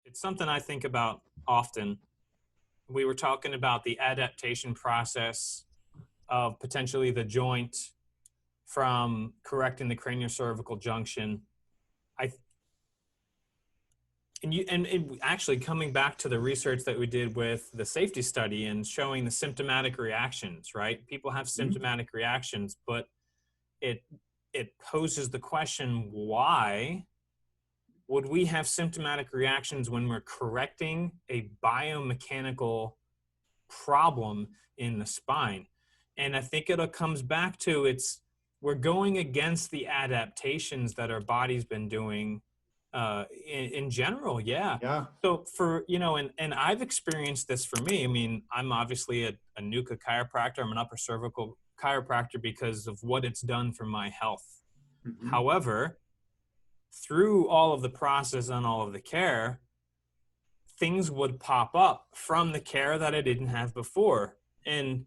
It's something I think about often. We were talking about the adaptation process of potentially the joint from correcting the craniocervical junction. Actually coming back to the research that we did with the safety study and showing the symptomatic reactions, right? People have symptomatic reactions, but it poses the question, why would we have symptomatic reactions when we're correcting a biomechanical problem in the spine? And I think it comes back to we're going against the adaptations that our body's been doing in general. Yeah. So and I've experienced this for me. I mean, I'm obviously a NUCCA chiropractor. I'm an upper cervical chiropractor because of what it's done for my health. However, through all of the process and all of the care, things would pop up from the care that I didn't have before. And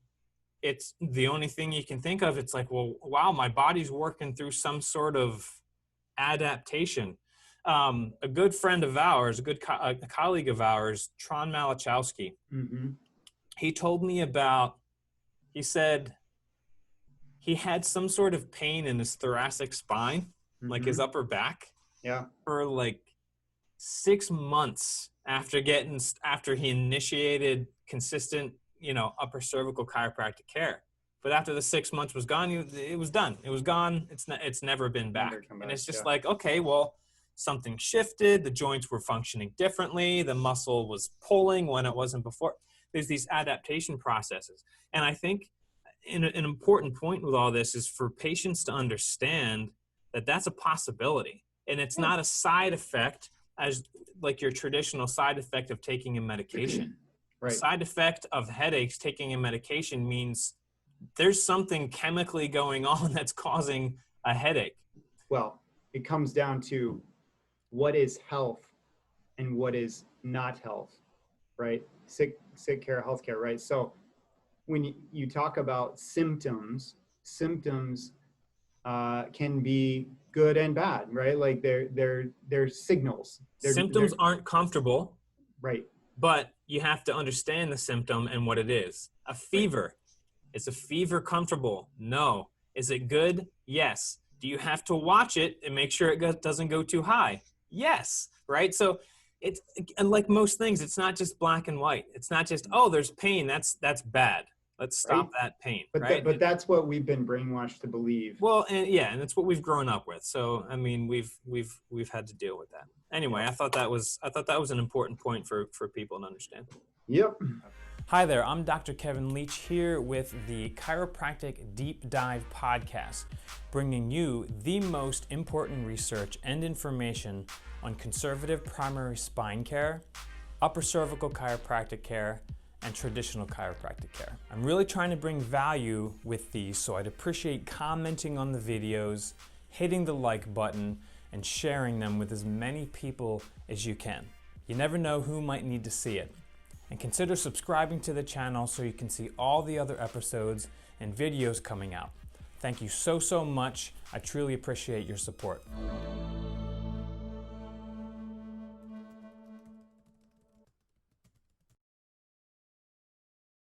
it's the only thing you can think of. It's like, well, wow, my body's working through some sort of adaptation. A good friend of ours, a colleague of ours, Tron Malachowski, he told me he said he had some sort of pain in his thoracic spine, like his upper back, for like 6 months after he initiated consistent, upper cervical chiropractic care. But after the 6 months was gone, it was done. It was gone. It's never been back. And it's just like, okay, well, something shifted. The joints were functioning differently. The muscle was pulling when it wasn't before. There's these adaptation processes. And I think an important point with all this is for patients to understand that that's a possibility. And it's not a side effect as like your traditional side effect of taking a medication. Right. Side effect of headaches taking a medication means there's something chemically going on that's causing a headache. Well, it comes down to what is health and what is not health, right? Sick care, healthcare, right? So when you talk about symptoms can be good and bad, right? Like they're signals. Symptoms aren't comfortable, right? But you have to understand the symptom and what it is. A fever. Right. Is a fever comfortable? No. Is it good? Yes. Do you have to watch it and make sure it doesn't go too high? Yes. Right? So and like most things, it's not just black and white. It's not just, oh, there's pain. That's bad. Let's stop that pain. Right? But that's what we've been brainwashed to believe. Well, and that's what we've grown up with. So, I mean, we've had to deal with that. Anyway, I thought that was an important point for people to understand. Yep. Hi there, I'm Dr. Kevin Leach here with the Chiropractic Deep Dive podcast, bringing you the most important research and information on conservative primary spine care, upper cervical chiropractic care, and traditional chiropractic care. I'm really trying to bring value with these, so I'd appreciate commenting on the videos, hitting the like button, and sharing them with as many people as you can. You never know who might need to see it. And consider subscribing to the channel so you can see all the other episodes and videos coming out. Thank you so much. I truly appreciate your support.